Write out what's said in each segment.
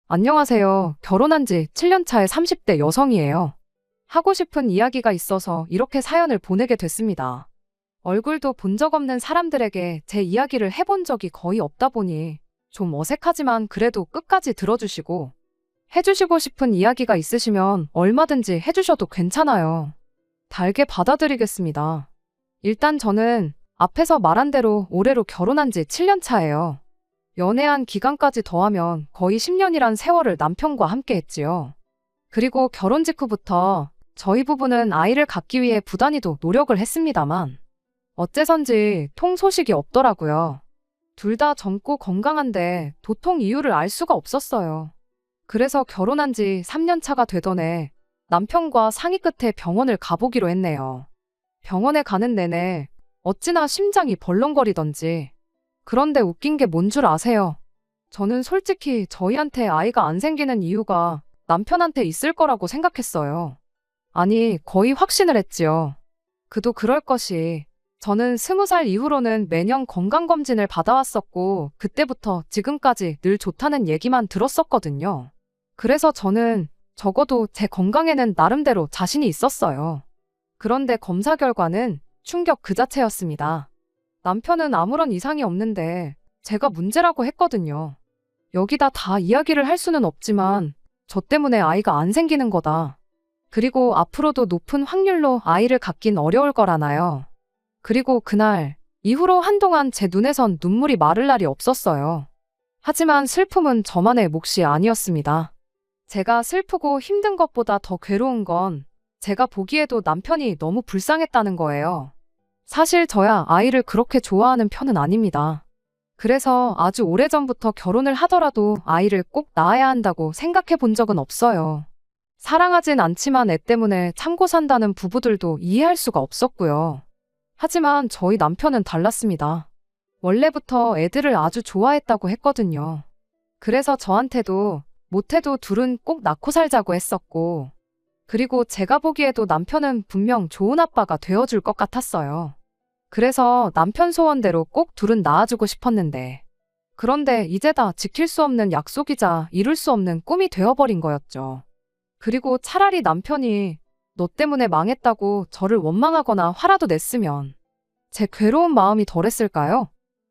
안녕하세요. 결혼한 지 7년 차의 30대 여성이에요. 하고 싶은 이야기가 있어서 이렇게 사연을 보내게 됐습니다. 얼굴도 본 적 없는 사람들에게 제 이야기를 해본 적이 거의 없다 보니 좀 어색하지만 그래도 끝까지 들어주시고 해주시고 싶은 이야기가 있으시면 얼마든지 해주셔도 괜찮아요. 달게 받아들이겠습니다. 일단 저는 앞에서 말한 대로 올해로 결혼한 지 7년 차예요. 연애한 기간까지 더하면 거의 10년이란 세월을 남편과 함께 했지요. 그리고 결혼 직후부터 저희 부부는 아이를 갖기 위해 부단히도 노력을 했습니다만 어째선지 통 소식이 없더라고요. 둘 다 젊고 건강한데 도통 이유를 알 수가 없었어요. 그래서 결혼한 지 3년 차가 되던 해 남편과 상의 끝에 병원을 가보기로 했네요. 병원에 가는 내내 어찌나 심장이 벌렁거리던지. 그런데 웃긴 게 뭔 줄 아세요? 저는 솔직히 저희한테 아이가 안 생기는 이유가 남편한테 있을 거라고 생각했어요. 아니, 거의 확신을 했지요. 그도 그럴 것이. 저는 20살 이후로는 매년 건강검진을 받아왔었고, 그때부터 지금까지 늘 좋다는 얘기만 들었었거든요. 그래서 저는 적어도 제 건강에는 나름대로 자신이 있었어요. 그런데 검사 결과는 충격 그 자체였습니다. 남편은 아무런 이상이 없는데 제가 문제라고 했거든요. 여기다 다 이야기를 할 수는 없지만 저 때문에 아이가 안 생기는 거다. 그리고 앞으로도 높은 확률로 아이를 갖긴 어려울 거라나요. 그리고 그날 이후로 한동안 제 눈에선 눈물이 마를 날이 없었어요. 하지만 슬픔은 저만의 몫이 아니었습니다. 제가 슬프고 힘든 것보다 더 괴로운 건 제가 보기에도 남편이 너무 불쌍했다는 거예요. 사실 저야 아이를 그렇게 좋아하는 편은 아닙니다. 그래서 아주 오래전부터 결혼을 하더라도 아이를 꼭 낳아야 한다고 생각해 본 적은 없어요. 사랑하진 않지만 애 때문에 참고 산다는 부부들도 이해할 수가 없었고요. 하지만 저희 남편은 달랐습니다. 원래부터 애들을 아주 좋아했다고 했거든요. 그래서 저한테도 못해도 둘은 꼭 낳고 살자고 했었고, 그리고 제가 보기에도 남편은 분명 좋은 아빠가 되어줄 것 같았어요. 그래서 남편 소원대로 꼭 둘은 낳아주고 싶었는데, 그런데 이제 다 지킬 수 없는 약속이자 이룰 수 없는 꿈이 되어버린 거였죠. 그리고 차라리 남편이 너 때문에 망했다고 저를 원망하거나 화라도 냈으면 제 괴로운 마음이 덜했을까요?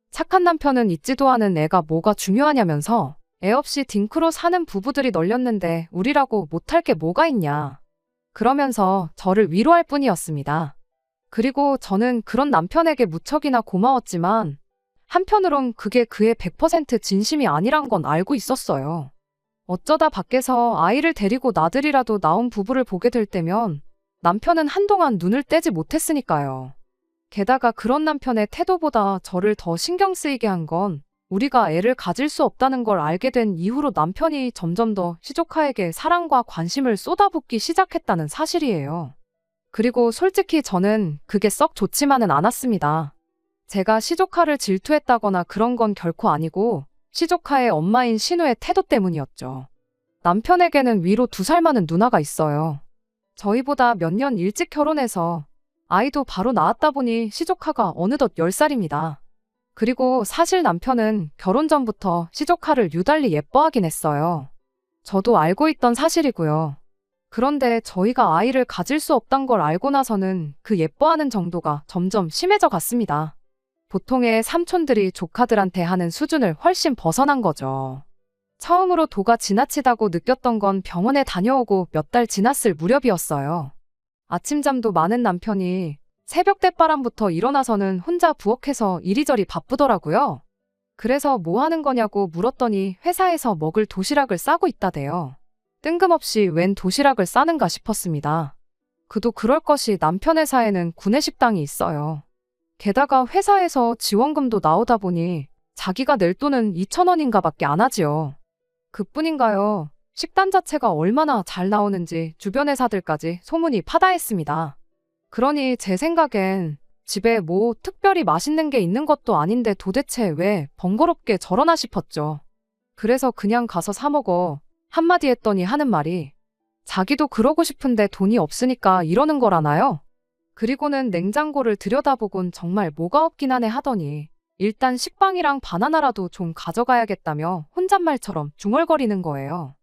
착한 남편은 있지도 않은 애가 뭐가 중요하냐면서 애 없이 딩크로 사는 부부들이 널렸는데 우리라고 못할 게 뭐가 있냐. 그러면서 저를 위로할 뿐이었습니다. 그리고 저는 그런 남편에게 무척이나 고마웠지만 한편으론 그게 그의 100% 진심이 아니란 건 알고 있었어요. 어쩌다 밖에서 아이를 데리고 나들이라도 나온 부부를 보게 될 때면 남편은 한동안 눈을 떼지 못했으니까요. 게다가 그런 남편의 태도보다 저를 더 신경 쓰이게 한 건 우리가 애를 가질 수 없다는 걸 알게 된 이후로 남편이 점점 더 시조카에게 사랑과 관심을 쏟아붓기 시작했다는 사실이에요. 그리고 솔직히 저는 그게 썩 좋지만은 않았습니다. 제가 시조카를 질투했다거나 그런 건 결코 아니고 시조카의 엄마인 신우의 태도 때문이었죠. 남편에게는 위로 2살 많은 누나가 있어요. 저희보다 몇 년 일찍 결혼해서 아이도 바로 낳았다 보니 시조카가 어느덧 10살입니다. 그리고 사실 남편은 결혼 전부터 시조카를 유달리 예뻐하긴 했어요. 저도 알고 있던 사실이고요. 그런데 저희가 아이를 가질 수 없단 걸 알고 나서는 그 예뻐하는 정도가 점점 심해져 갔습니다. 보통의 삼촌들이 조카들한테 하는 수준을 훨씬 벗어난 거죠. 처음으로 도가 지나치다고 느꼈던 건 병원에 다녀오고 몇 달 지났을 무렵이었어요. 아침잠도 많은 남편이 새벽 대바람부터 일어나서는 혼자 부엌에서 이리저리 바쁘더라고요. 그래서 뭐 하는 거냐고 물었더니 회사에서 먹을 도시락을 싸고 있다대요. 뜬금없이 웬 도시락을 싸는가 싶었습니다. 그도 그럴 것이 남편 회사에는 구내식당이 있어요. 게다가 회사에서 지원금도 나오다 보니 자기가 낼 돈은 2,000원인가 밖에 안 하지요. 그뿐인가요? 식단 자체가 얼마나 잘 나오는지 주변 회사들까지 소문이 파다했습니다. 그러니 제 생각엔 집에 뭐 특별히 맛있는 게 있는 것도 아닌데 도대체 왜 번거롭게 저러나 싶었죠. 그래서 그냥 가서 사 먹어 한마디 했더니 하는 말이 자기도 그러고 싶은데 돈이 없으니까 이러는 거라나요? 그리고는 냉장고를 들여다보곤 정말 뭐가 없긴 하네 하더니 일단 식빵이랑 바나나라도 좀 가져가야겠다며 혼잣말처럼 중얼거리는 거예요.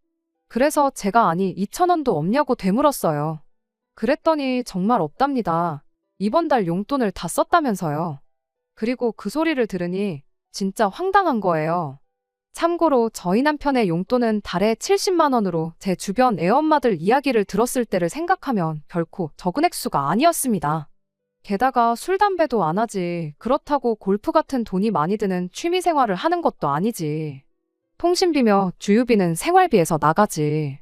그래서 제가 아니 2,000원도 없냐고 되물었어요. 그랬더니 정말 없답니다. 이번 달 용돈을 다 썼다면서요. 그리고 그 소리를 들으니 진짜 황당한 거예요. 참고로 저희 남편의 용돈은 달에 70만 원으로 제 주변 애엄마들 이야기를 들었을 때를 생각하면 결코 적은 액수가 아니었습니다. 게다가 술, 담배도 안 하지. 그렇다고 골프 같은 돈이 많이 드는 취미 생활을 하는 것도 아니지. 통신비며 주유비는 생활비에서 나가지.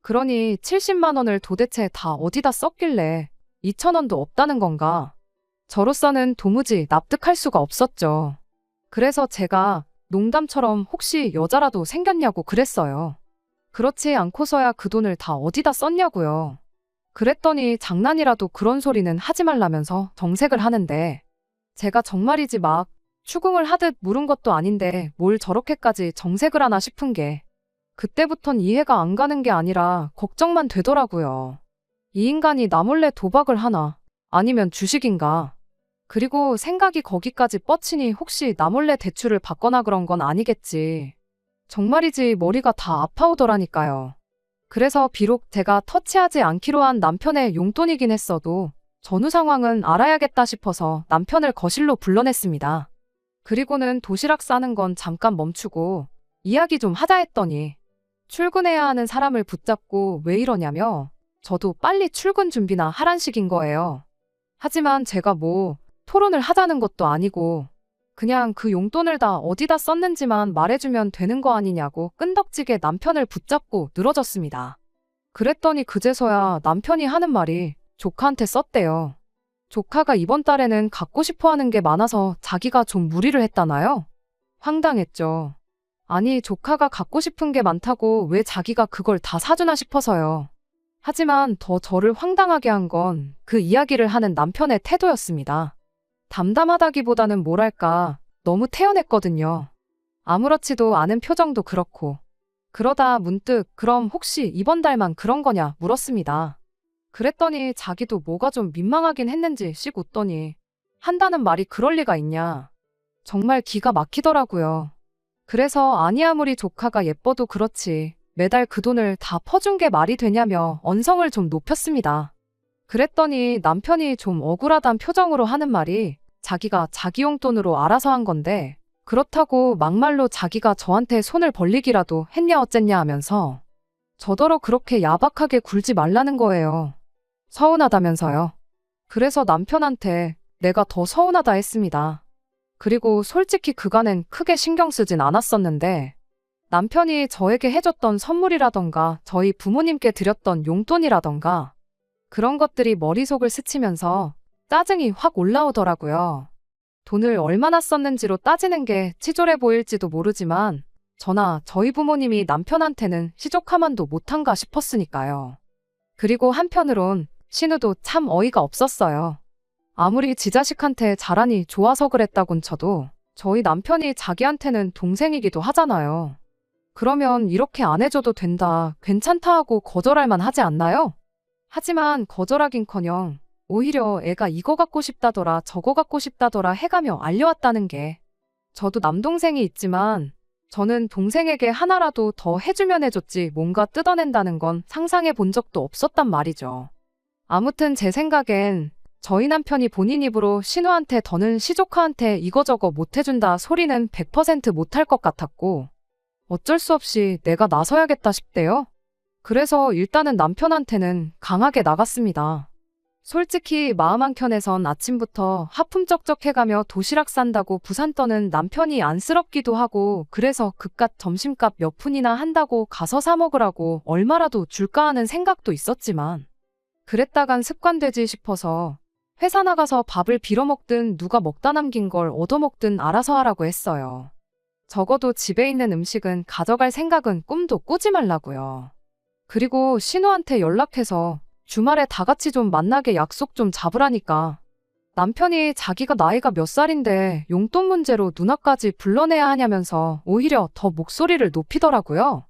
그러니 70만 원을 도대체 다 어디다 썼길래 2,000원도 없다는 건가? 저로서는 도무지 납득할 수가 없었죠. 그래서 제가 농담처럼 혹시 여자라도 생겼냐고 그랬어요. 그렇지 않고서야 그 돈을 다 어디다 썼냐고요. 그랬더니 장난이라도 그런 소리는 하지 말라면서 정색을 하는데 제가 정말이지 막 추궁을 하듯 물은 것도 아닌데 뭘 저렇게까지 정색을 하나 싶은 게 그때부턴 이해가 안 가는 게 아니라 걱정만 되더라고요. 이 인간이 나 몰래 도박을 하나? 아니면 주식인가? 그리고 생각이 거기까지 뻗치니 혹시 나 몰래 대출을 받거나 그런 건 아니겠지. 정말이지 머리가 다 아파오더라니까요. 그래서 비록 제가 터치하지 않기로 한 남편의 용돈이긴 했어도 전후 상황은 알아야겠다 싶어서 남편을 거실로 불러냈습니다. 그리고는 도시락 싸는 건 잠깐 멈추고 이야기 좀 하자 했더니 출근해야 하는 사람을 붙잡고 왜 이러냐며 저도 빨리 출근 준비나 하란 식인 거예요. 하지만 제가 뭐 토론을 하자는 것도 아니고 그냥 그 용돈을 다 어디다 썼는지만 말해주면 되는 거 아니냐고 끈덕지게 남편을 붙잡고 늘어졌습니다. 그랬더니 그제서야 남편이 하는 말이 조카한테 썼대요. 조카가 이번 달에는 갖고 싶어 하는 게 많아서 자기가 좀 무리를 했다나요? 황당했죠. 아니 조카가 갖고 싶은 게 많다고 왜 자기가 그걸 다 사주나 싶어서요. 하지만 더 저를 황당하게 한 건 그 이야기를 하는 남편의 태도였습니다. 담담하다기보다는 뭐랄까 너무 태연했거든요. 아무렇지도 않은 표정도 그렇고 그러다 문득 그럼 혹시 이번 달만 그런 거냐 물었습니다. 그랬더니 자기도 뭐가 좀 민망하긴 했는지 씩 웃더니 한다는 말이 그럴 리가 있냐. 정말 기가 막히더라고요. 그래서 아니 아무리 조카가 예뻐도 그렇지 매달 그 돈을 다 퍼준 게 말이 되냐며 언성을 좀 높였습니다. 그랬더니 남편이 좀 억울하단 표정으로 하는 말이 자기가 자기 용돈으로 알아서 한 건데 그렇다고 막말로 자기가 저한테 손을 벌리기라도 했냐 어쨌냐 하면서 저더러 그렇게 야박하게 굴지 말라는 거예요. 서운하다면서요. 그래서 남편한테 내가 더 서운하다 했습니다. 그리고 솔직히 그간엔 크게 신경 쓰진 않았었는데 남편이 저에게 해줬던 선물이라던가 저희 부모님께 드렸던 용돈이라던가 그런 것들이 머릿속을 스치면서 짜증이 확 올라오더라고요. 돈을 얼마나 썼는지로 따지는 게 치졸해 보일지도 모르지만 저나 저희 부모님이 남편한테는 시족하만도 못한가 싶었으니까요. 그리고 한편으론 신우도 참 어이가 없었어요. 아무리 지 자식한테 잘하니 좋아서 그랬다곤 쳐도 저희 남편이 자기한테는 동생이기도 하잖아요. 그러면 이렇게 안 해줘도 된다, 괜찮다 하고 거절할 만 하지 않나요? 하지만 거절하긴커녕 오히려 애가 이거 갖고 싶다더라 저거 갖고 싶다더라 해가며 알려왔다는 게 저도 남동생이 있지만 저는 동생에게 하나라도 더 해주면 해줬지 뭔가 뜯어낸다는 건 상상해 본 적도 없었단 말이죠. 아무튼 제 생각엔 저희 남편이 본인 입으로 신우한테 더는 시조카한테 이거저거 못해준다 소리는 100% 못할 것 같았고 어쩔 수 없이 내가 나서야겠다 싶대요. 그래서 일단은 남편한테는 강하게 나갔습니다. 솔직히 마음 한켠에선 아침부터 하품쩍쩍해가며 도시락 싼다고 부산 떠는 남편이 안쓰럽기도 하고 그래서 그깟 점심값 몇 푼이나 한다고 가서 사 먹으라고 얼마라도 줄까 하는 생각도 있었지만 그랬다간 습관되지 싶어서 회사 나가서 밥을 빌어먹든 누가 먹다 남긴 걸 얻어먹든 알아서 하라고 했어요. 적어도 집에 있는 음식은 가져갈 생각은 꿈도 꾸지 말라고요. 그리고 신우한테 연락해서 주말에 다 같이 좀 만나게 약속 좀 잡으라니까. 남편이 자기가 나이가 몇 살인데 용돈 문제로 누나까지 불러내야 하냐면서 오히려 더 목소리를 높이더라고요.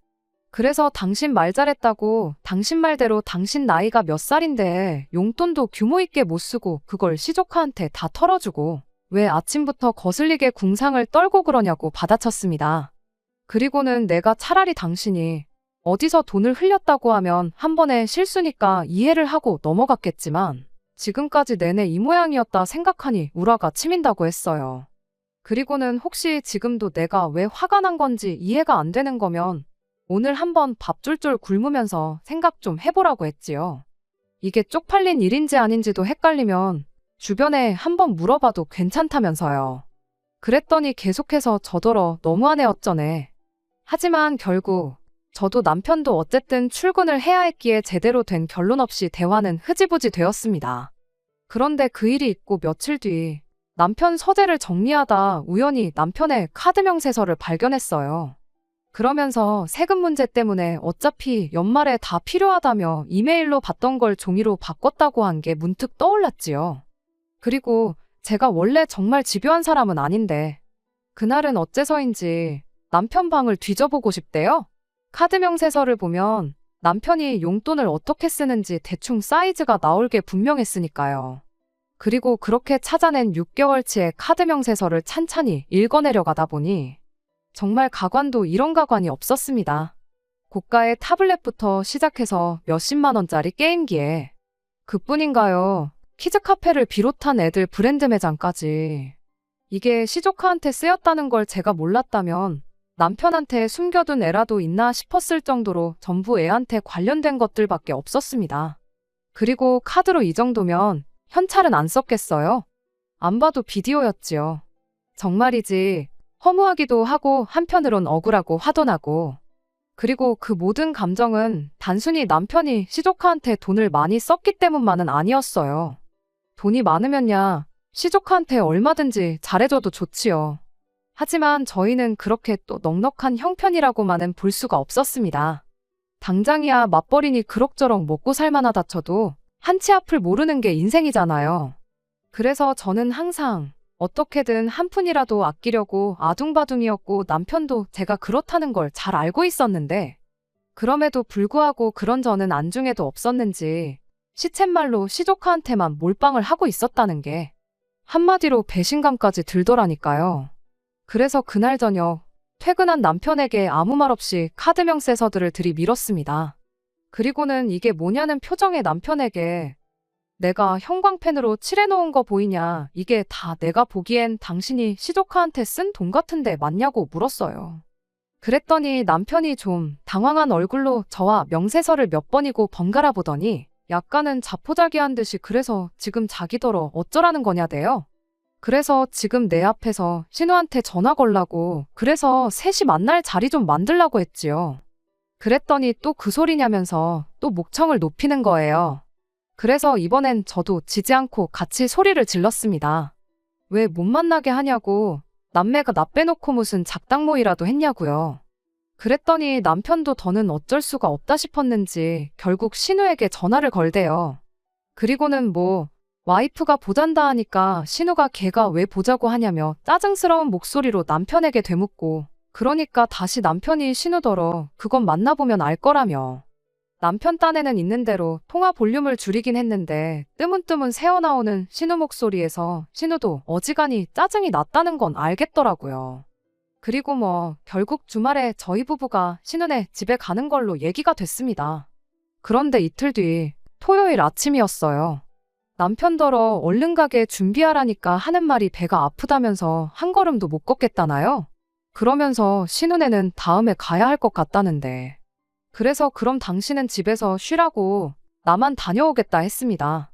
그래서 당신 말 잘했다고 당신 말대로 당신 나이가 몇 살인데 용돈도 규모 있게 못 쓰고 그걸 시조카한테 다 털어주고 왜 아침부터 거슬리게 궁상을 떨고 그러냐고 받아쳤습니다. 그리고는 내가 차라리 당신이 어디서 돈을 흘렸다고 하면 한 번의 실수니까 이해를 하고 넘어갔겠지만 지금까지 내내 이 모양이었다 생각하니 우라가 치민다고 했어요. 그리고는 혹시 지금도 내가 왜 화가 난 건지 이해가 안 되는 거면 오늘 한번 밥 쫄쫄 굶으면서 생각 좀 해보라고 했지요. 이게 쪽팔린 일인지 아닌지도 헷갈리면 주변에 한번 물어봐도 괜찮다면서요. 그랬더니 계속해서 저더러 너무하네 어쩌네. 하지만 결국 저도 남편도 어쨌든 출근을 해야 했기에 제대로 된 결론 없이 대화는 흐지부지 되었습니다. 그런데 그 일이 있고 며칠 뒤 남편 서재를 정리하다 우연히 남편의 카드 명세서를 발견했어요. 그러면서 세금 문제 때문에 어차피 연말에 다 필요하다며 이메일로 받던 걸 종이로 바꿨다고 한 게 문득 떠올랐지요. 그리고 제가 원래 정말 집요한 사람은 아닌데 그날은 어째서인지 남편 방을 뒤져보고 싶대요. 카드 명세서를 보면 남편이 용돈을 어떻게 쓰는지 대충 사이즈가 나올 게 분명했으니까요. 그리고 그렇게 찾아낸 6개월치의 카드 명세서를 찬찬히 읽어내려 가다 보니 정말 가관도 이런 가관이 없었습니다. 고가의 타블렛부터 시작해서 몇십만 원짜리 게임기에 그뿐인가요? 키즈 카페를 비롯한 애들 브랜드 매장까지. 이게 시조카한테 쓰였다는 걸 제가 몰랐다면 남편한테 숨겨둔 애라도 있나 싶었을 정도로 전부 애한테 관련된 것들밖에 없었습니다. 그리고 카드로 이 정도면 현찰은 안 썼겠어요? 안 봐도 비디오였지요. 정말이지 허무하기도 하고 한편으론 억울하고 화도 나고 그리고 그 모든 감정은 단순히 남편이 시조카한테 돈을 많이 썼기 때문만은 아니었어요. 돈이 많으면야 시조카한테 얼마든지 잘해줘도 좋지요. 하지만 저희는 그렇게 또 넉넉한 형편이라고만은 볼 수가 없었습니다. 당장이야 맞벌이니 그럭저럭 먹고 살만하다 쳐도 한치 앞을 모르는 게 인생이잖아요. 그래서 저는 항상 어떻게든 한 푼이라도 아끼려고 아둥바둥이었고 남편도 제가 그렇다는 걸 잘 알고 있었는데 그럼에도 불구하고 그런 저는 안중에도 없었는지 시쳇말로 시조카한테만 몰빵을 하고 있었다는 게 한마디로 배신감까지 들더라니까요. 그래서 그날 저녁 퇴근한 남편에게 아무 말 없이 카드 명세서들을 들이밀었습니다. 그리고는 이게 뭐냐는 표정의 남편에게 내가 형광펜으로 칠해놓은 거 보이냐? 이게 다 내가 보기엔 당신이 시조카한테 쓴 돈 같은데 맞냐고 물었어요. 그랬더니 남편이 좀 당황한 얼굴로 저와 명세서를 몇 번이고 번갈아 보더니 약간은 자포자기한 듯이 그래서 지금 자기더러 어쩌라는 거냐대요. 그래서 지금 내 앞에서 신우한테 전화 걸라고 그래서 셋이 만날 자리 좀 만들라고 했지요. 그랬더니 또 그 소리냐면서 또 목청을 높이는 거예요. 그래서 이번엔 저도 지지 않고 같이 소리를 질렀습니다. 왜 못 만나게 하냐고 남매가 나 빼놓고 무슨 작당모이라도 했냐고요. 그랬더니 남편도 더는 어쩔 수가 없다 싶었는지 결국 신우에게 전화를 걸대요. 그리고는 뭐 와이프가 보잔다 하니까 신우가 걔가 왜 보자고 하냐며 짜증스러운 목소리로 남편에게 되묻고 그러니까 다시 남편이 신우더러 그건 만나보면 알 거라며. 남편 딴에는 있는 대로 통화 볼륨을 줄이긴 했는데 뜨문뜨문 새어나오는 신우 목소리에서 신우도 어지간히 짜증이 났다는 건 알겠더라고요. 그리고 뭐 결국 주말에 저희 부부가 신우네 집에 가는 걸로 얘기가 됐습니다. 그런데 이틀 뒤 토요일 아침이었어요. 남편더러 얼른 가게 준비하라니까 하는 말이 배가 아프다면서 한 걸음도 못 걷겠다나요? 그러면서 신우네는 다음에 가야 할 것 같다는데. 그래서 그럼 당신은 집에서 쉬라고 나만 다녀오겠다 했습니다.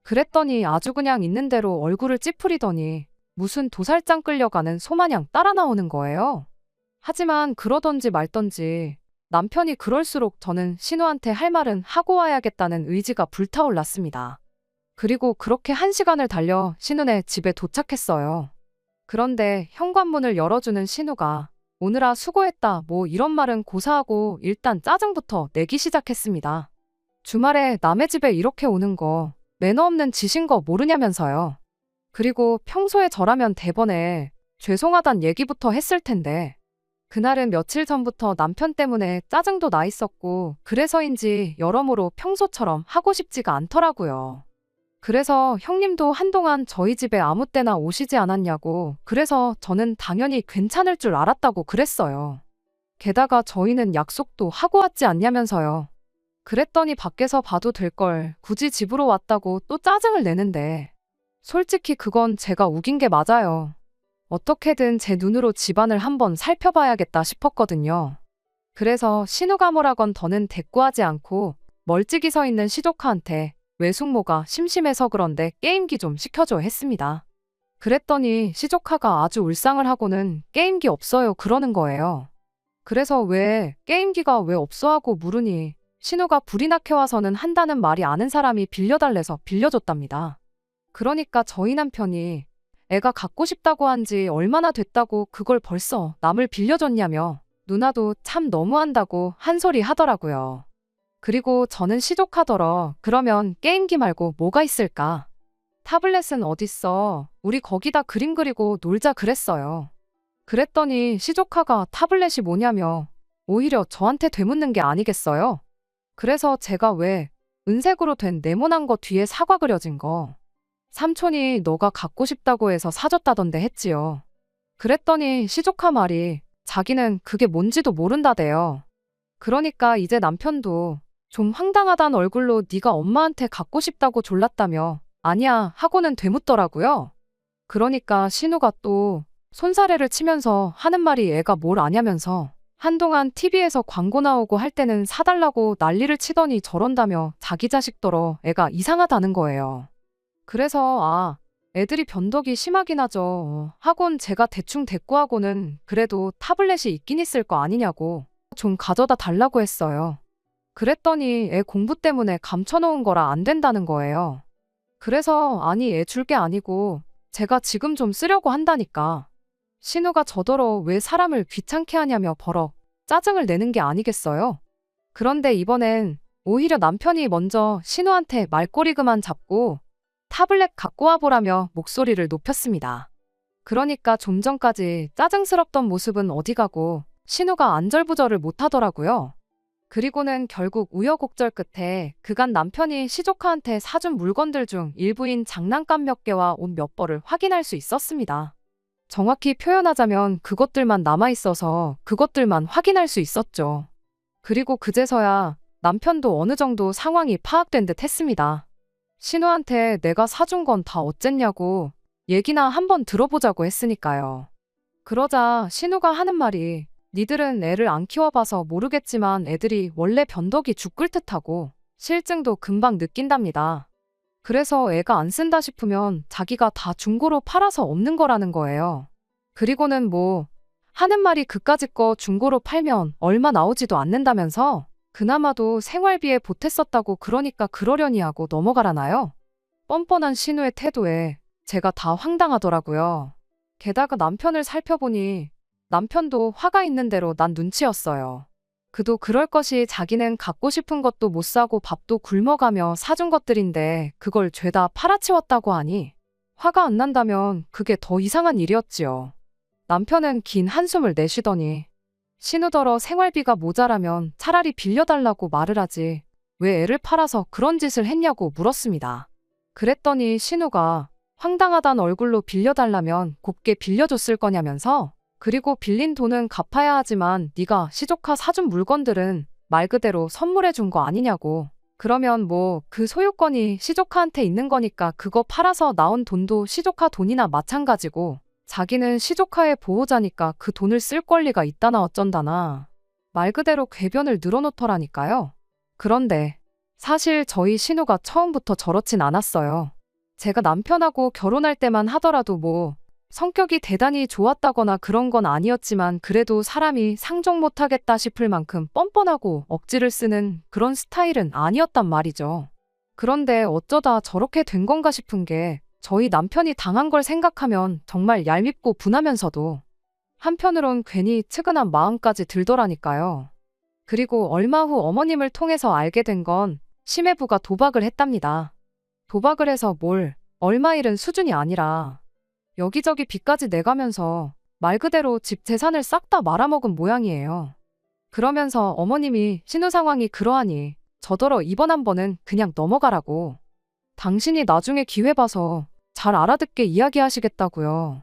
그랬더니 아주 그냥 있는 대로 얼굴을 찌푸리더니 무슨 도살장 끌려가는 소마냥 따라 나오는 거예요. 하지만 그러던지 말던지 남편이 그럴수록 저는 신우한테 할 말은 하고 와야겠다는 의지가 불타올랐습니다. 그리고 그렇게 1시간을 달려 신우네 집에 도착했어요. 그런데 현관문을 열어주는 신우가 오느라 수고했다 뭐 이런 말은 고사하고 일단 짜증부터 내기 시작했습니다. 주말에 남의 집에 이렇게 오는 거 매너 없는 짓인 거 모르냐면서요. 그리고 평소에 저라면 대번에 죄송하단 얘기부터 했을 텐데 그날은 며칠 전부터 남편 때문에 짜증도 나 있었고 그래서인지 여러모로 평소처럼 하고 싶지가 않더라고요. 그래서 형님도 한동안 저희 집에 아무 때나 오시지 않았냐고. 그래서 저는 당연히 괜찮을 줄 알았다고 그랬어요. 게다가 저희는 약속도 하고 왔지 않냐면서요. 그랬더니 밖에서 봐도 될 걸 굳이 집으로 왔다고 또 짜증을 내는데 솔직히 그건 제가 우긴 게 맞아요. 어떻게든 제 눈으로 집안을 한번 살펴봐야겠다 싶었거든요. 그래서 시누가모라건 더는 대꾸하지 않고 멀찍이 서 있는 시조카한테 외숙모가 심심해서 그런데 게임기 좀 시켜줘 했습니다. 그랬더니 시조카가 아주 울상을 하고는 게임기 없어요 그러는 거예요. 그래서 왜 게임기가 왜 없어 하고 물으니 신우가 불이나 켜와서는 한다는 말이 아는 사람이 빌려달래서 빌려줬답니다. 그러니까 저희 남편이 애가 갖고 싶다고 한 지 얼마나 됐다고 그걸 벌써 남을 빌려줬냐며 누나도 참 너무한다고 한 소리 하더라고요. 그리고 저는 시족하더러 그러면 게임기 말고 뭐가 있을까? 타블렛은 어딨어? 우리 거기다 그림 그리고 놀자 그랬어요. 그랬더니 시조카가 타블렛이 뭐냐며 오히려 저한테 되묻는 게 아니겠어요? 그래서 제가 왜 은색으로 된 네모난 거 뒤에 사과 그려진 거 삼촌이 너가 갖고 싶다고 해서 사줬다던데 했지요. 그랬더니 시조카 말이 자기는 그게 뭔지도 모른다대요. 그러니까 이제 남편도 좀 황당하단 얼굴로 네가 엄마한테 갖고 싶다고 졸랐다며 아니야 하고는 되묻더라고요. 그러니까 신우가 또 손사래를 치면서 하는 말이 애가 뭘 아냐면서 한동안 TV에서 광고 나오고 할 때는 사달라고 난리를 치더니 저런다며 자기 자식더러 애가 이상하다는 거예요. 그래서 애들이 변덕이 심하긴 하죠. 하곤 제가 대충 대꾸하고는 그래도 타블렛이 있긴 있을 거 아니냐고 좀 가져다 달라고 했어요. 그랬더니 애 공부 때문에 감춰놓은 거라 안 된다는 거예요. 그래서 아니 애 줄 게 아니고 제가 지금 좀 쓰려고 한다니까. 신우가 저더러 왜 사람을 귀찮게 하냐며 버럭 짜증을 내는 게 아니겠어요? 그런데 이번엔 오히려 남편이 먼저 신우한테 말꼬리 그만 잡고 타블렛 갖고 와보라며 목소리를 높였습니다. 그러니까 좀 전까지 짜증스럽던 모습은 어디 가고 신우가 안절부절을 못하더라고요. 그리고는 결국 우여곡절 끝에 그간 남편이 시조카한테 사준 물건들 중 일부인 장난감 몇 개와 옷 몇 벌을 확인할 수 있었습니다. 정확히 표현하자면 그것들만 남아있어서 그것들만 확인할 수 있었죠. 그리고 그제서야 남편도 어느 정도 상황이 파악된 듯 했습니다. 신우한테 내가 사준 건 다 어쨌냐고 얘기나 한번 들어보자고 했으니까요. 그러자 신우가 하는 말이 니들은 애를 안 키워봐서 모르겠지만 애들이 원래 변덕이 죽을 듯하고 실증도 금방 느낀답니다. 그래서 애가 안 쓴다 싶으면 자기가 다 중고로 팔아서 없는 거라는 거예요. 그리고는 하는 말이 그까짓 거 중고로 팔면 얼마 나오지도 않는다면서 그나마도 생활비에 보탰었다고 그러니까 그러려니 하고 넘어가라나요? 뻔뻔한 신우의 태도에 제가 다 황당하더라고요. 게다가 남편을 살펴보니 남편도 화가 있는 대로 난 눈치였어요. 그도 그럴 것이 자기는 갖고 싶은 것도 못 사고 밥도 굶어가며 사준 것들인데 그걸 죄다 팔아치웠다고 하니 화가 안 난다면 그게 더 이상한 일이었지요. 남편은 긴 한숨을 내쉬더니 신우더러 생활비가 모자라면 차라리 빌려달라고 말을 하지 왜 애를 팔아서 그런 짓을 했냐고 물었습니다. 그랬더니 신우가 황당하단 얼굴로 빌려달라면 곱게 빌려줬을 거냐면서 그리고 빌린 돈은 갚아야 하지만 네가 시조카 사준 물건들은 말 그대로 선물해 준 거 아니냐고. 그러면 그 소유권이 시조카한테 있는 거니까 그거 팔아서 나온 돈도 시조카 돈이나 마찬가지고 자기는 시조카의 보호자니까 그 돈을 쓸 권리가 있다나 어쩐다나. 말 그대로 궤변을 늘어놓더라니까요. 그런데 사실 저희 신우가 처음부터 저렇진 않았어요. 제가 남편하고 결혼할 때만 하더라도 성격이 대단히 좋았다거나 그런 건 아니었지만 그래도 사람이 상종 못하겠다 싶을 만큼 뻔뻔하고 억지를 쓰는 그런 스타일은 아니었단 말이죠. 그런데 어쩌다 저렇게 된 건가 싶은 게 저희 남편이 당한 걸 생각하면 정말 얄밉고 분하면서도 한편으론 괜히 측은한 마음까지 들더라니까요. 그리고 얼마 후 어머님을 통해서 알게 된 건 심해부가 도박을 했답니다. 도박을 해서 얼마 잃은 수준이 아니라 여기저기 빚까지 내가면서 말 그대로 집 재산을 싹 다 말아먹은 모양이에요. 그러면서 어머님이 신우 상황이 그러하니 저더러 이번 한 번은 그냥 넘어가라고 당신이 나중에 기회 봐서 잘 알아듣게 이야기하시겠다고요.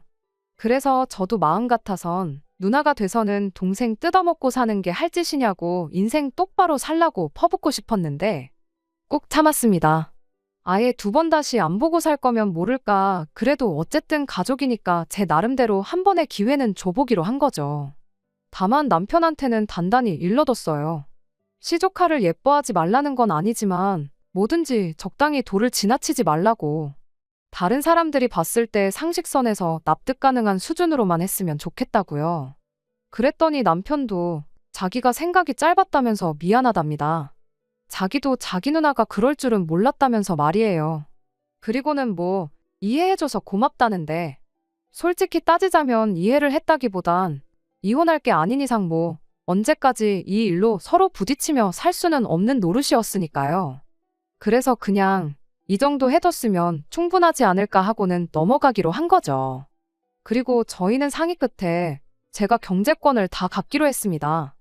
그래서 저도 마음 같아선 누나가 돼서는 동생 뜯어먹고 사는 게 할 짓이냐고 인생 똑바로 살라고 퍼붓고 싶었는데 꼭 참았습니다. 아예 두 번 다시 안 보고 살 거면 모를까. 그래도 어쨌든 가족이니까 제 나름대로 한 번의 기회는 줘보기로 한 거죠. 다만 남편한테는 단단히 일러뒀어요. 시조카를 예뻐하지 말라는 건 아니지만 뭐든지 적당히 도를 지나치지 말라고. 다른 사람들이 봤을 때 상식선에서 납득 가능한 수준으로만 했으면 좋겠다고요. 그랬더니 남편도 자기가 생각이 짧았다면서 미안하답니다. 자기도 자기 누나가 그럴 줄은 몰랐다면서 말이에요. 그리고는 뭐 이해해줘서 고맙다는데 솔직히 따지자면 이해를 했다기보단 이혼할 게 아닌 이상 뭐 언제까지 이 일로 서로 부딪히며 살 수는 없는 노릇이었으니까요. 그래서 그냥 이 정도 해뒀으면 충분하지 않을까 하고는 넘어가기로 한 거죠. 그리고 저희는 상의 끝에 제가 경제권을 다 갖기로 했습니다.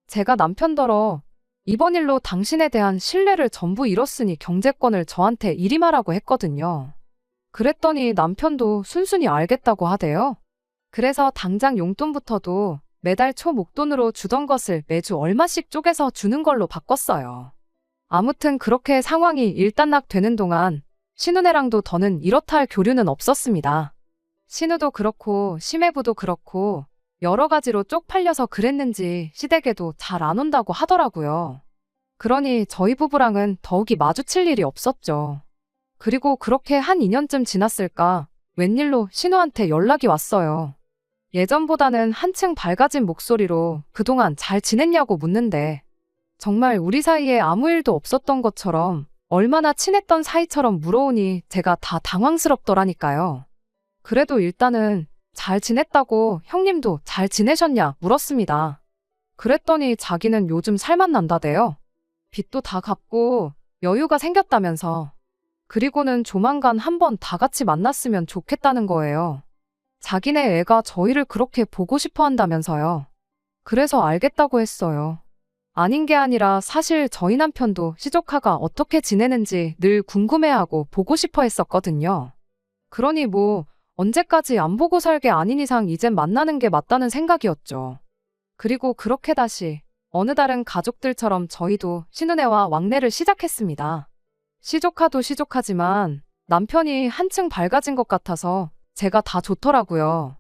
제가 남편더러 이번 일로 당신에 대한 신뢰를 전부 잃었으니 경제권을 저한테 이임하라고 했거든요. 그랬더니 남편도 순순히 알겠다고 하대요. 그래서 당장 용돈부터도 매달 초 목돈으로 주던 것을 매주 얼마씩 쪼개서 주는 걸로 바꿨어요. 아무튼 그렇게 상황이 일단락 되는 동안 신우네랑도 더는 이렇다 할 교류는 없었습니다. 신우도 그렇고 심해부도 그렇고 여러 가지로 쪽팔려서 그랬는지 시댁에도 잘 안 온다고 하더라고요. 그러니 저희 부부랑은 더욱이 마주칠 일이 없었죠. 그리고 그렇게 한 2년쯤 지났을까 웬일로 신우한테 연락이 왔어요. 예전보다는 한층 밝아진 목소리로 그동안 잘 지냈냐고 묻는데 정말 우리 사이에 아무 일도 없었던 것처럼 얼마나 친했던 사이처럼 물어오니 제가 다 당황스럽더라니까요. 그래도 일단은 잘 지냈다고 형님도 잘 지내셨냐 물었습니다. 그랬더니 자기는 요즘 살만 난다대요. 빚도 다 갚고 여유가 생겼다면서. 그리고는 조만간 한번 다 같이 만났으면 좋겠다는 거예요. 자기네 애가 저희를 그렇게 보고 싶어 한다면서요. 그래서 알겠다고 했어요. 아닌 게 아니라 사실 저희 남편도 시조카가 어떻게 지내는지 늘 궁금해하고 보고 싶어 했었거든요. 그러니 뭐 언제까지 안 보고 살 게 아닌 이상 이젠 만나는 게 맞다는 생각이었죠. 그리고 그렇게 다시 어느 다른 가족들처럼 저희도 신은혜와 왕래를 시작했습니다. 시조카도 시조카지만 남편이 한층 밝아진 것 같아서 제가 다 좋더라고요.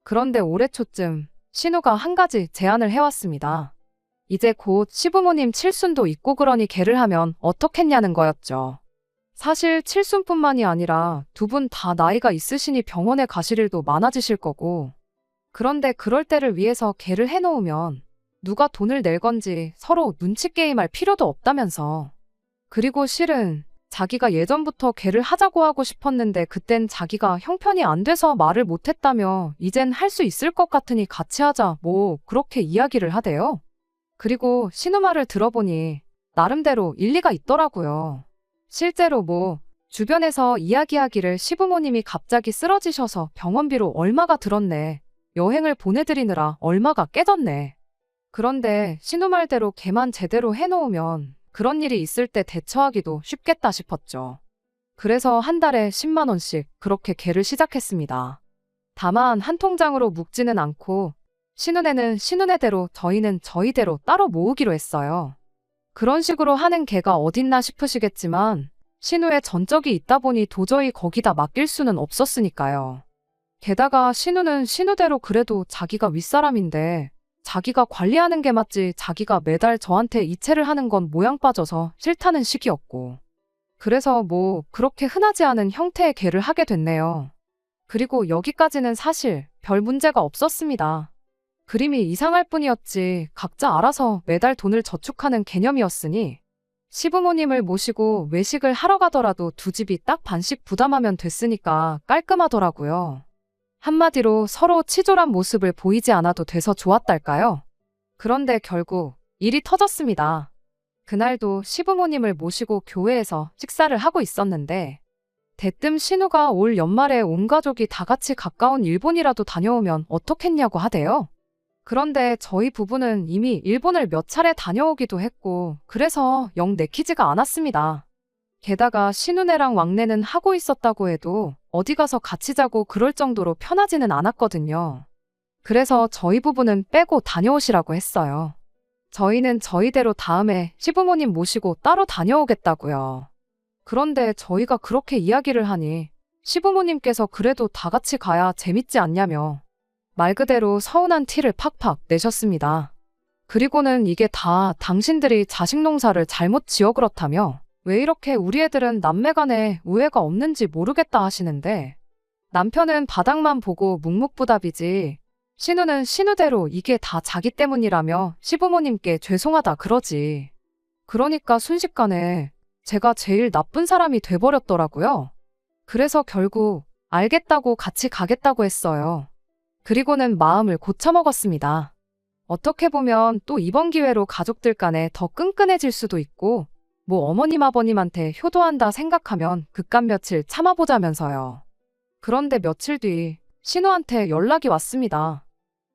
그런데 올해 초쯤 신우가 한 가지 제안을 해왔습니다. 이제 곧 시부모님 칠순도 있고 그러니 개를 하면 어떻겠냐는 거였죠. 사실 칠순뿐만이 아니라 두 분 다 나이가 있으시니 병원에 가실 일도 많아지실 거고 그런데 그럴 때를 위해서 개를 해놓으면 누가 돈을 낼 건지 서로 눈치 게임할 필요도 없다면서. 그리고 실은 자기가 예전부터 개를 하자고 하고 싶었는데 그땐 자기가 형편이 안 돼서 말을 못했다며 이젠 할 수 있을 것 같으니 같이 하자 뭐 그렇게 이야기를 하대요. 그리고 신우 말을 들어보니 나름대로 일리가 있더라고요. 실제로 뭐 주변에서 이야기하기를 시부모님이 갑자기 쓰러지셔서 병원비로 얼마가 들었네. 여행을 보내드리느라 얼마가 깨졌네. 그런데 신우 말대로 개만 제대로 해놓으면 그런 일이 있을 때 대처하기도 쉽겠다 싶었죠. 그래서 한 달에 10만 원씩 그렇게 개를 시작했습니다. 다만 한 통장으로 묶지는 않고 신우네는 신우네대로 저희는 저희대로 따로 모으기로 했어요. 그런 식으로 하는 개가 어딨나 싶으시겠지만 신우의 전적이 있다 보니 도저히 거기다 맡길 수는 없었으니까요. 게다가 신우는 신우대로 그래도 자기가 윗사람인데 자기가 관리하는 게 맞지 자기가 매달 저한테 이체를 하는 건 모양 빠져서 싫다는 식이었고 그래서 뭐 그렇게 흔하지 않은 형태의 개를 하게 됐네요. 그리고 여기까지는 사실 별 문제가 없었습니다. 그림이 이상할 뿐이었지 각자 알아서 매달 돈을 저축하는 개념이었으니 시부모님을 모시고 외식을 하러 가더라도 두 집이 딱 반씩 부담하면 됐으니까 깔끔하더라고요. 한마디로 서로 치졸한 모습을 보이지 않아도 돼서 좋았달까요? 그런데 결국 일이 터졌습니다. 그날도 시부모님을 모시고 교회에서 식사를 하고 있었는데 대뜸 신우가 올 연말에 온 가족이 다 같이 가까운 일본이라도 다녀오면 어떻겠냐고 하대요. 그런데 저희 부부는 이미 일본을 몇 차례 다녀오기도 했고 그래서 영 내키지가 않았습니다. 게다가 신우네랑 왕래는 하고 있었다고 해도 어디 가서 같이 자고 그럴 정도로 편하지는 않았거든요. 그래서 저희 부부는 빼고 다녀오시라고 했어요. 저희는 저희대로 다음에 시부모님 모시고 따로 다녀오겠다고요. 그런데 저희가 그렇게 이야기를 하니 시부모님께서 그래도 다 같이 가야 재밌지 않냐며 말 그대로 서운한 티를 팍팍 내셨습니다. 그리고는 이게 다 당신들이 자식 농사를 잘못 지어 그렇다며 왜 이렇게 우리 애들은 남매간에 우애가 없는지 모르겠다 하시는데 남편은 바닥만 보고 묵묵부답이지 신우는 신우대로 이게 다 자기 때문이라며 시부모님께 죄송하다 그러지. 그러니까 순식간에 제가 제일 나쁜 사람이 돼버렸더라고요. 그래서 결국 알겠다고 같이 가겠다고 했어요. 그리고는 마음을 고쳐먹었습니다. 어떻게 보면 또 이번 기회로 가족들 간에 더 끈끈해질 수도 있고 뭐 어머님 아버님한테 효도한다 생각하면 그깟 며칠 참아보자면서요. 그런데 며칠 뒤 신우한테 연락이 왔습니다.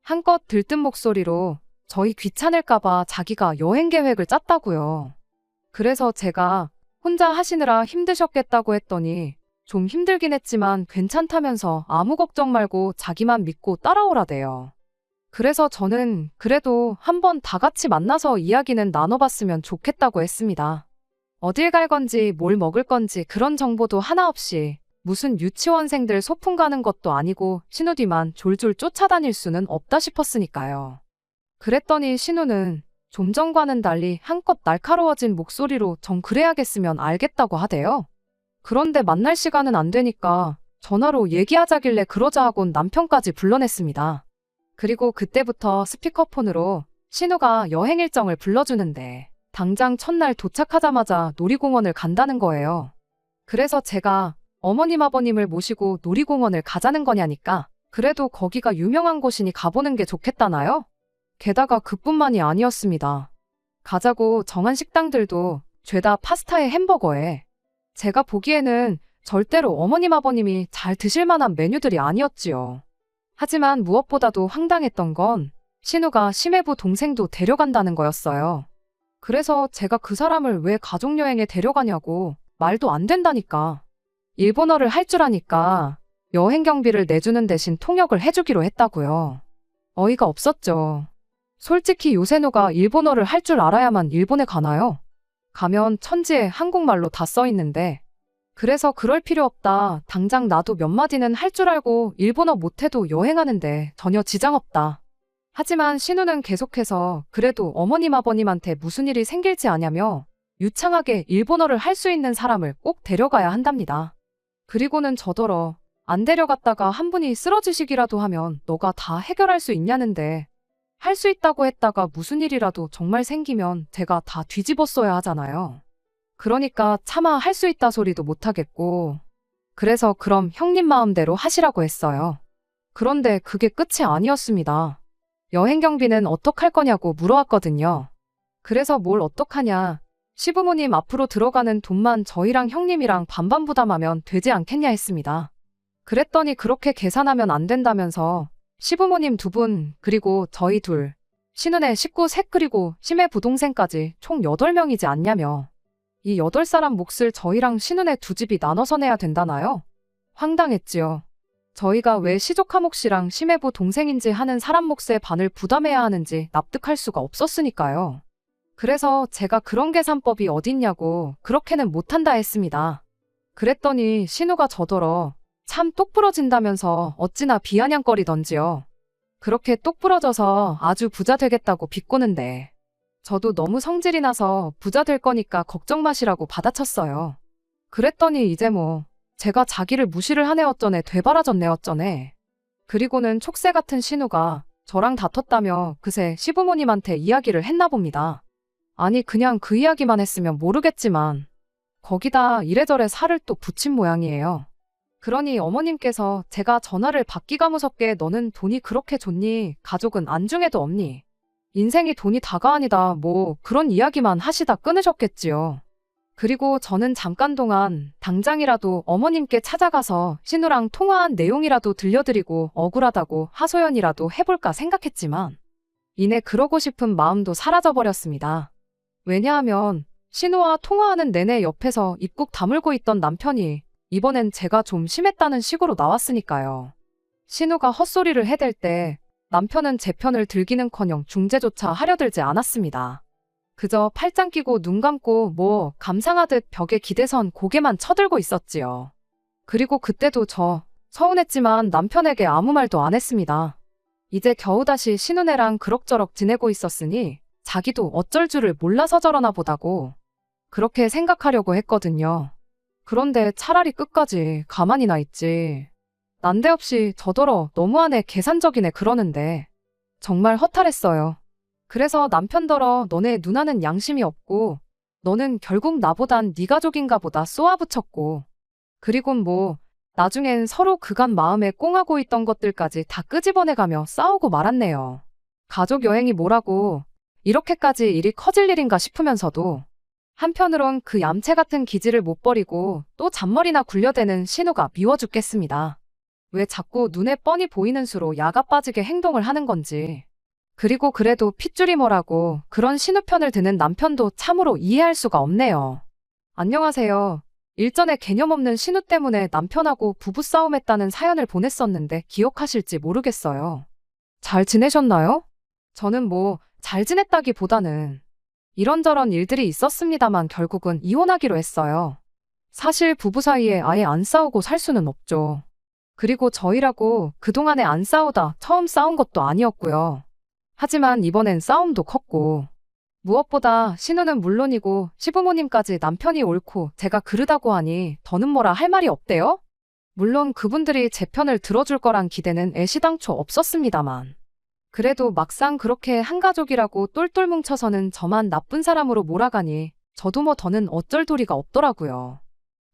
한껏 들뜬 목소리로 저희 귀찮을까봐 자기가 여행 계획을 짰다고요. 그래서 제가 혼자 하시느라 힘드셨겠다고 했더니 좀 힘들긴 했지만 괜찮다면서 아무 걱정 말고 자기만 믿고 따라오라대요. 그래서 저는 그래도 한번 다 같이 만나서 이야기는 나눠봤으면 좋겠다고 했습니다. 어딜 갈 건지 뭘 먹을 건지 그런 정보도 하나 없이 무슨 유치원생들 소풍 가는 것도 아니고 신우 뒤만 졸졸 쫓아다닐 수는 없다 싶었으니까요. 그랬더니 신우는 좀 전과는 달리 한껏 날카로워진 목소리로 정 그래야겠으면 알겠다고 하대요. 그런데 만날 시간은 안 되니까 전화로 얘기하자길래 그러자 하곤 남편까지 불러냈습니다. 그리고 그때부터 스피커폰으로 신우가 여행 일정을 불러주는데 당장 첫날 도착하자마자 놀이공원을 간다는 거예요. 그래서 제가 어머님 아버님을 모시고 놀이공원을 가자는 거냐니까 그래도 거기가 유명한 곳이니 가보는 게 좋겠다나요? 게다가 그뿐만이 아니었습니다. 가자고 정한 식당들도 죄다 파스타에 햄버거에 제가 보기에는 절대로 어머님 아버님이 잘 드실 만한 메뉴들이 아니었지요. 하지만 무엇보다도 황당했던 건 신우가 심해부 동생도 데려간다는 거였어요. 그래서 제가 그 사람을 왜 가족여행에 데려가냐고 말도 안 된다니까. 일본어를 할 줄 아니까 여행 경비를 내주는 대신 통역을 해주기로 했다고요. 어이가 없었죠. 솔직히 요새노가 일본어를 할 줄 알아야만 일본에 가나요? 가면 천지에 한국말로 다 써 있는데 그래서 그럴 필요 없다. 당장 나도 몇 마디는 할 줄 알고 일본어 못해도 여행하는데 전혀 지장 없다. 하지만 신우는 계속해서 그래도 어머님 아버님한테 무슨 일이 생길지 아냐며 유창하게 일본어를 할 수 있는 사람을 꼭 데려가야 한답니다. 그리고는 저더러 안 데려갔다가 한 분이 쓰러지시기라도 하면 너가 다 해결할 수 있냐는데 할 수 있다고 했다가 무슨 일이라도 정말 생기면 제가 다 뒤집었어야 하잖아요. 그러니까 차마 할 수 있다 소리도 못하겠고 그래서 그럼 형님 마음대로 하시라고 했어요. 그런데 그게 끝이 아니었습니다. 여행 경비는 어떡할 거냐고 물어왔거든요. 그래서 뭘 어떡하냐. 시부모님 앞으로 들어가는 돈만 저희랑 형님이랑 반반 부담하면 되지 않겠냐 했습니다. 그랬더니 그렇게 계산하면 안 된다면서 시부모님 2분 그리고 저희 둘, 신은의 식구 셋 그리고 심해 부동생까지 총 8명이지 않냐며 이 8사람 몫을 저희랑 신은의 2집이 나눠서 내야 된다나요? 황당했지요. 저희가 왜 시조카 몫이랑 심해부 동생인지 하는 사람 몫의 반을 부담해야 하는지 납득할 수가 없었으니까요. 그래서 제가 그런 계산법이 어딨냐고 그렇게는 못한다 했습니다. 그랬더니 신우가 저더러 참 똑부러진다면서 어찌나 비아냥거리던지요. 그렇게 똑부러져서 아주 부자 되겠다고 비꼬는데 저도 너무 성질이 나서 부자 될 거니까 걱정 마시라고 받아쳤어요. 그랬더니 이제 뭐 제가 자기를 무시를 하네 어쩌네 되바라졌네 어쩌네. 그리고는 촉새 같은 신우가 저랑 다퉜다며 그새 시부모님한테 이야기를 했나 봅니다. 아니 그냥 그 이야기만 했으면 모르겠지만 거기다 이래저래 살을 또 붙인 모양이에요. 그러니 어머님께서 제가 전화를 받기가 무섭게 너는 돈이 그렇게 좋니? 가족은 안중에도 없니? 인생이 돈이 다가 아니다 뭐 그런 이야기만 하시다 끊으셨겠지요. 그리고 저는 잠깐 동안 당장이라도 어머님께 찾아가서 신우랑 통화한 내용이라도 들려드리고 억울하다고 하소연이라도 해볼까 생각했지만 이내 그러고 싶은 마음도 사라져버렸습니다. 왜냐하면 신우와 통화하는 내내 옆에서 입국 다물고 있던 남편이 이번엔 제가 좀 심했다는 식으로 나왔으니까요. 신우가 헛소리를 해댈 때 남편은 제 편을 들기는커녕 중재조차 하려들지 않았습니다. 그저 팔짱 끼고 눈 감고 뭐 감상하듯 벽에 기대선 고개만 쳐들고 있었지요. 그리고 그때도 저 서운했지만 남편에게 아무 말도 안 했습니다. 이제 겨우 다시 신우네랑 그럭저럭 지내고 있었으니 자기도 어쩔 줄을 몰라서 저러나 보다고 그렇게 생각하려고 했거든요. 그런데 차라리 끝까지 가만히나 있지. 난데없이 저더러 너무하네 계산적이네 그러는데 정말 허탈했어요. 그래서 남편더러 너네 누나는 양심이 없고 너는 결국 나보단 네 가족인가 보다 쏘아붙였고 그리곤 뭐 나중엔 서로 그간 마음에 꽁하고 있던 것들까지 다 끄집어내가며 싸우고 말았네요. 가족 여행이 뭐라고 이렇게까지 일이 커질 일인가 싶으면서도 한편으론 그 얌체 같은 기질을 못 버리고 또 잔머리나 굴려대는 신우가 미워 죽겠습니다. 왜 자꾸 눈에 뻔히 보이는 수로 야가 빠지게 행동을 하는 건지. 그리고 그래도 핏줄이 뭐라고 그런 신우 편을 드는 남편도 참으로 이해할 수가 없네요. 안녕하세요. 일전에 개념 없는 신우 때문에 남편하고 부부싸움했다는 사연을 보냈었는데 기억하실지 모르겠어요. 잘 지내셨나요? 저는 뭐 잘 지냈다기보다는 이런저런 일들이 있었습니다만 결국은 이혼하기로 했어요. 사실 부부 사이에 아예 안 싸우고 살 수는 없죠. 그리고 저희라고 그동안에 안 싸우다 처음 싸운 것도 아니었고요. 하지만 이번엔 싸움도 컸고 무엇보다 신우는 물론이고 시부모님까지 남편이 옳고 제가 그르다고 하니 더는 뭐라 할 말이 없대요? 물론 그분들이 제 편을 들어줄 거란 기대는 애시당초 없었습니다만 그래도 막상 그렇게 한 가족이라고 똘똘 뭉쳐서는 저만 나쁜 사람으로 몰아가니 저도 뭐 더는 어쩔 도리가 없더라고요.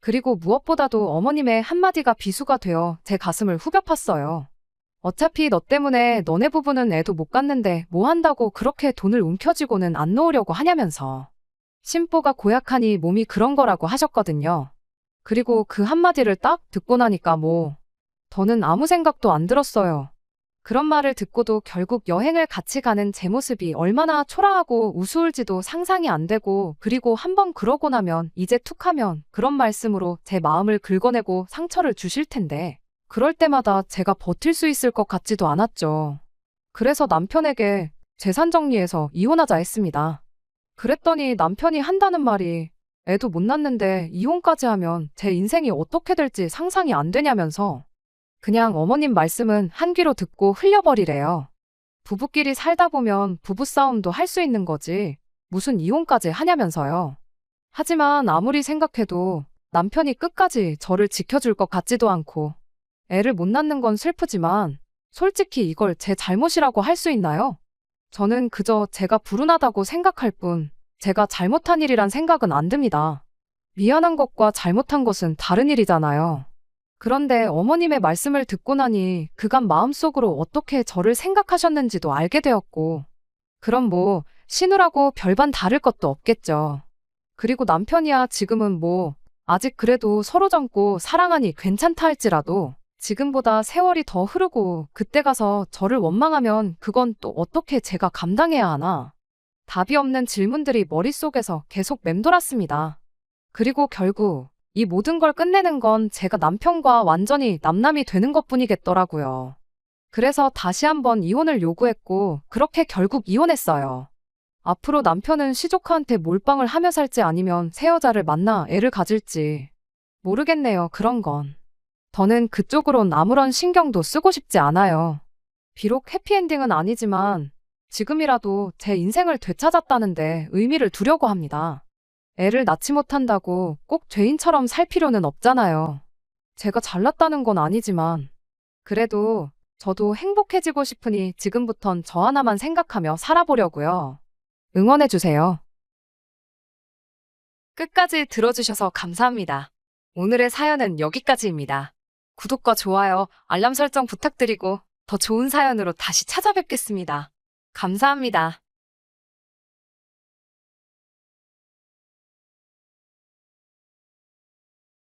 그리고 무엇보다도 어머님의 한마디가 비수가 되어 제 가슴을 후벼 팠어요. 어차피 너 때문에 너네 부부는 애도 못 갖는데 뭐 한다고 그렇게 돈을 움켜쥐고는 안 놓으려고 하냐면서. 심보가 고약하니 몸이 그런 거라고 하셨거든요. 그리고 그 한마디를 딱 듣고 나니까 뭐 더는 아무 생각도 안 들었어요. 그런 말을 듣고도 결국 여행을 같이 가는 제 모습이 얼마나 초라하고 우스울지도 상상이 안 되고 그리고 한번 그러고 나면 이제 툭하면 그런 말씀으로 제 마음을 긁어내고 상처를 주실 텐데 그럴 때마다 제가 버틸 수 있을 것 같지도 않았죠. 그래서 남편에게 재산 정리해서 이혼하자 했습니다. 그랬더니 남편이 한다는 말이 애도 못 낳는데 이혼까지 하면 제 인생이 어떻게 될지 상상이 안 되냐면서 그냥 어머님 말씀은 한 귀로 듣고 흘려버리래요. 부부끼리 살다 보면 부부싸움도 할 수 있는 거지 무슨 이혼까지 하냐면서요. 하지만 아무리 생각해도 남편이 끝까지 저를 지켜줄 것 같지도 않고 애를 못 낳는 건 슬프지만 솔직히 이걸 제 잘못이라고 할 수 있나요? 저는 그저 제가 불운하다고 생각할 뿐 제가 잘못한 일이란 생각은 안 듭니다. 미안한 것과 잘못한 것은 다른 일이잖아요. 그런데 어머님의 말씀을 듣고 나니 그간 마음속으로 어떻게 저를 생각하셨는지도 알게 되었고 그럼 뭐 신우라고 별반 다를 것도 없겠죠. 그리고 남편이야 지금은 뭐 아직 그래도 서로 젊고 사랑하니 괜찮다 할지라도 지금보다 세월이 더 흐르고 그때 가서 저를 원망하면 그건 또 어떻게 제가 감당해야 하나. 답이 없는 질문들이 머릿속에서 계속 맴돌았습니다. 그리고 결국 이 모든 걸 끝내는 건 제가 남편과 완전히 남남이 되는 것뿐이겠더라고요. 그래서 다시 한번 이혼을 요구했고 그렇게 결국 이혼했어요. 앞으로 남편은 시조카한테 몰빵을 하며 살지 아니면 새 여자를 만나 애를 가질지 모르겠네요. 그런 건. 더는 그쪽으론 아무런 신경도 쓰고 싶지 않아요. 비록 해피엔딩은 아니지만 지금이라도 제 인생을 되찾았다는데 의미를 두려고 합니다. 애를 낳지 못한다고 꼭 죄인처럼 살 필요는 없잖아요. 제가 잘났다는 건 아니지만 그래도 저도 행복해지고 싶으니 지금부턴 저 하나만 생각하며 살아보려고요. 응원해주세요. 끝까지 들어주셔서 감사합니다. 오늘의 사연은 여기까지입니다. 구독과 좋아요, 알람 설정 부탁드리고 더 좋은 사연으로 다시 찾아뵙겠습니다. 감사합니다.